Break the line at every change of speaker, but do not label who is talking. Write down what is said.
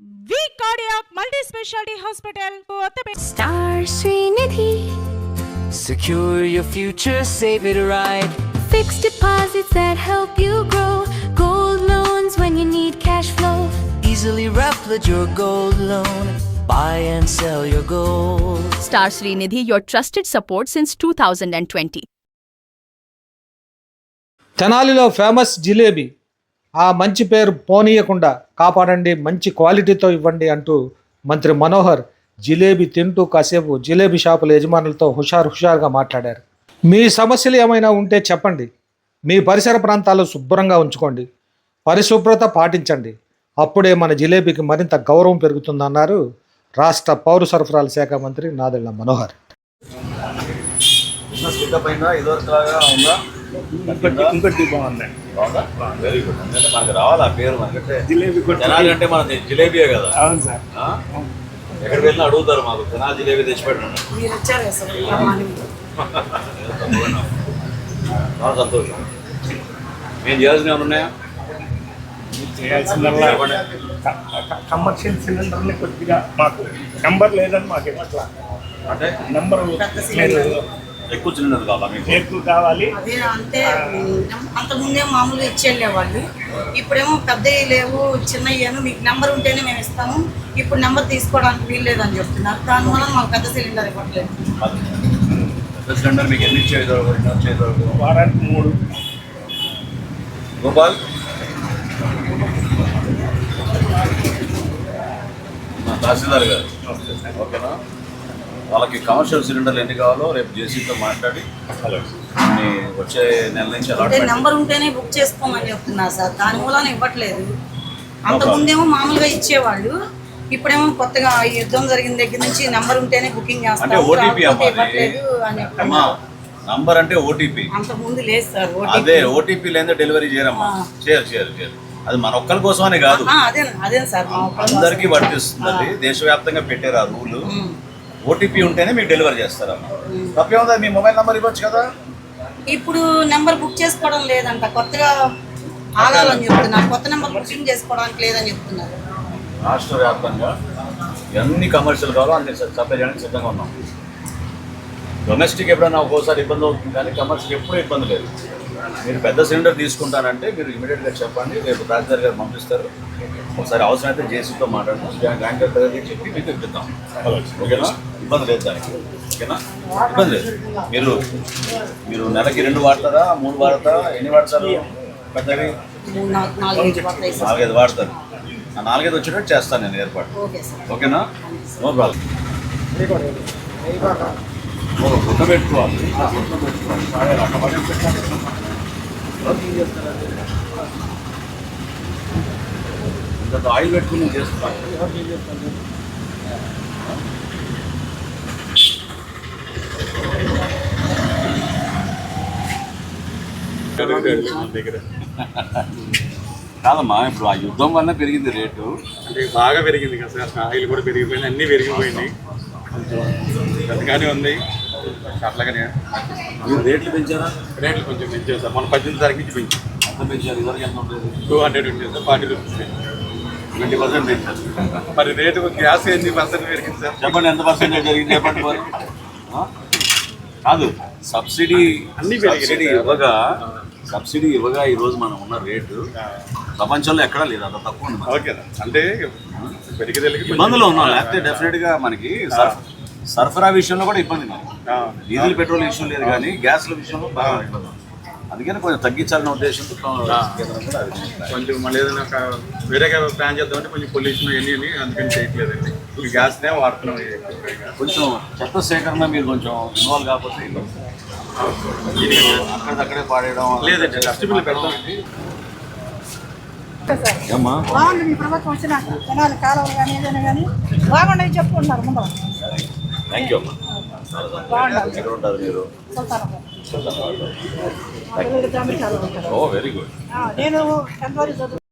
V Cardiac Multi-Specialty Hospital, Kottapet.
Star Srinidhi.
Secure your future, save it right.
Fixed deposits that help you grow. Gold loans when you need cash flow.
Easily replicate your gold loan. Buy and sell your gold.
Star Srinidhi, your trusted support since 2020.
తెనాలిలో famous jalebi ఆ మంచి పేరు పోనీయకుండా కాపాడండి, మంచి క్వాలిటీతో ఇవ్వండి అంటూ మంత్రి మనోహర్ జిలేబీ తింటూ కాసేపు జిలేబీ షాపుల యజమానులతో హుషారుగా మాట్లాడారు. మీ సమస్యలు ఏమైనా ఉంటే చెప్పండి, మీ పరిసర ప్రాంతాలు శుభ్రంగా ఉంచుకోండి, పరిశుభ్రత పాటించండి, అప్పుడే మన జిలేబీకి మరింత గౌరవం పెరుగుతుందన్నారు రాష్ట్ర పౌర సరఫరాల శాఖ మంత్రి నాదెళ్ల మనోహర్.
ఇంకోటి బాగుందండి.
Very good. ఎందుకంటే మనకు రావాలి ఆ పేరు, మనకంటే తెనాలి అంటే మన జిలేబీయే కదా.
అవును సార్.
ఎక్కడికి వెళ్ళినా అడుగుతారు, మాకు తెనాలి జిలేబీ తెచ్చిపెట్టినాను. చాలా సంతోషం. మేము చేయాల్సినవి ఏమైనా ఉన్నాయా?
చేయాల్సిందల్లా కమర్షియల్ సిలిండర్ని కొద్దిగా మాకు నెంబర్ లేదని మాకు ఎట్లా
అంటే
నెంబర్
ఎక్కువ సిలిండర్ కావాలా మీకు?
ఎక్కువ కావాలి.
అదే అంటే అంతకుముందే మామూలుగా ఇచ్చేళ్ళేవాళ్ళు, ఇప్పుడేమో పెద్దవి లేవు, చిన్నయ్యాను, మీకు నెంబర్ ఉంటేనే మేము ఇస్తాము, ఇప్పుడు నెంబర్ తీసుకోవడానికి వీల్లేదని చెప్తున్నారు. దానివల్ల మాకు పెద్ద సిలిండర్ ఇవ్వట్లేదు.
పెద్ద సిలిండర్ మీకు ఎన్ని ఇచ్చేది?
వారానికి 3.
గోపాల్, తహసీల్దార్ గారు ఓకేనా? వాళ్ళకి కమర్షియల్ సిలిండర్లు ఎన్ని కావాలో రేపు జేసీతో మాట్లాడి వచ్చే నెల నుంచి
అంటే నెంబర్ ఉంటేనే బుక్ చేసుకోమని చెప్తున్నారు సార్, దాని మూలాన ఇవ్వట్లేదు. అంతకుముందేమో మామూలుగా ఇచ్చేవాళ్ళు, ఇప్పుడేమో కొత్తగా యుద్ధం జరిగిన దగ్గర నుంచి నెంబర్ ఉంటేనే బుకింగ్ చేస్తారు.
నంబర్ అంటే ఓటీపీ,
అంతకుముందు లేదు సార్.
అదే ఓటీపీ లేదా డెలివరీ చేయరమ్మా. చేయరు. అది మన ఒక్కరి కోసమని కాదు,
అదే సార్
అందరికీ వర్తిస్తుంది. దేశవ్యాప్తంగా పెట్టారు ఆ రూల్. ఓటీపీ ఉంటేనే మీకు డెలివరీ చేస్తారమ్మా. తప్పేముందా? మీ మొబైల్ నెంబర్ ఇవ్వచ్చు కదా.
ఇప్పుడు నెంబర్ బుక్ చేసుకోవడం లేదంట, కొత్తగా ఆగాలని చెప్తున్నారు. కొత్త నెంబర్ బుకింగ్ చేసుకోవడానికి లేదని చెప్తున్నారు.
రాష్ట్ర వ్యాప్తంగా ఎన్ని కమర్షియల్ కావాలో అన్ని సప్లై చేయడానికి సిద్ధంగా ఉన్నాం. డొమెస్టిక్ ఎప్పుడైనా ఒక్కోసారి ఇబ్బంది అవుతుంది, కానీ కమర్షియల్ ఎప్పుడూ ఇబ్బంది లేదు. మీరు పెద్ద సిలిండర్ తీసుకుంటానంటే మీరు ఇమీడియట్గా చెప్పండి, రేపు తహసీల్దార్ గారు పంపిస్తారు. ఒకసారి అవసరమైతే జేసీతో మాట్లాడుతాం, బ్యాంకర్ దగ్గరికి చెప్పి మీకు ఇప్పిద్దాం. ఓకేనా? ఇబ్బంది లేదు దానికి. ఓకేనా? ఇబ్బంది లేదు. మీరు నెలకి 2 వాడతారా, 3 వాడతారా, ఎన్ని వాడతారు? పెద్దవి 4-5 వాడతారు. ఆ 4-5 వచ్చేటట్టు చేస్తాను నేను ఏర్పాటు. ఓకేనా? No problem. గుర్తుపెట్టుకోవాలి. ఇంత ఆయిల్ పెట్టుకుని నేను చేస్తున్నాను. కాదమ్మా, ఇప్పుడు ఆ యుద్ధం వల్ల పెరిగింది రేటు.
అంటే బాగా పెరిగింది కదా సార్, ఆయిల్ కూడా పెరిగిపోయింది, అన్నీ పెరిగిపోయినాయి. అందుకని ఉంది అట్లాగనే.
మీరు రేట్లు పెంచారా?
రేట్లు కొంచెం పెంచారు సార్, మన 18 తారీఖు నుంచి పెంచారు.
ఎంత పెంచారు? ఇదివరకు ఎంత ఉంటుంది?
200 ఉంటుంది సార్, 40 రూపీస్
20% పెంచారు.
మరి రేటు గ్యాస్ ఎన్ని పర్సెంట్ పెరిగింది సార్?
చెప్పండి, ఎంత పర్సెంటేజ్ జరిగింది చెప్పండి మరి. కాదు, సబ్సిడీ ఇవ్వగా ఈరోజు మనం ఉన్న రేటు ప్రపంచంలో ఎక్కడా లేదు, అంత తక్కువ ఉంది.
ఓకే, అంటే
ఇబ్బందులు ఉన్నాం, లేకపోతే డెఫినెట్గా మనకి సరఫరా విషయంలో కూడా ఇబ్బంది లేదు. డీజిల్ పెట్రోల్ ఇష్యూ లేదు, కానీ గ్యాస్ల విషయంలో బాగా ఇబ్బంది. అందుకని కొంచెం తగ్గించాలనే ఉద్దేశంతో
కొంచెం మళ్ళీ ఏదైనా వేరేగా ప్లాన్ చేద్దామంటే కొంచెం పొల్యూషన్ ఇవన్నీ అందుకని చేయట్లేదండి. ఈ గ్యాస్నే వాడుతున్నాం.
కొంచెం చెత్త సేకరణ మీరు కొంచెం ఇన్వాల్వ్ కాకపోతే అక్కడే పాడేయడం
లేదండి. డస్ట్బిన్లు పెడతాం.
బాగుంది మీ ప్రభుత్వం వచ్చినాక, జనాలు కాలువలు కానీ ఏదైనా కానీ బాగుండేవి చెప్పుకుంటున్నారు ముందు.
థ్యాంక్ యూ అమ్మా. ఎక్కడ ఉంటారు మీరు? ఓ వెరీ గుడ్.
నేను 10th వరకు చదువు.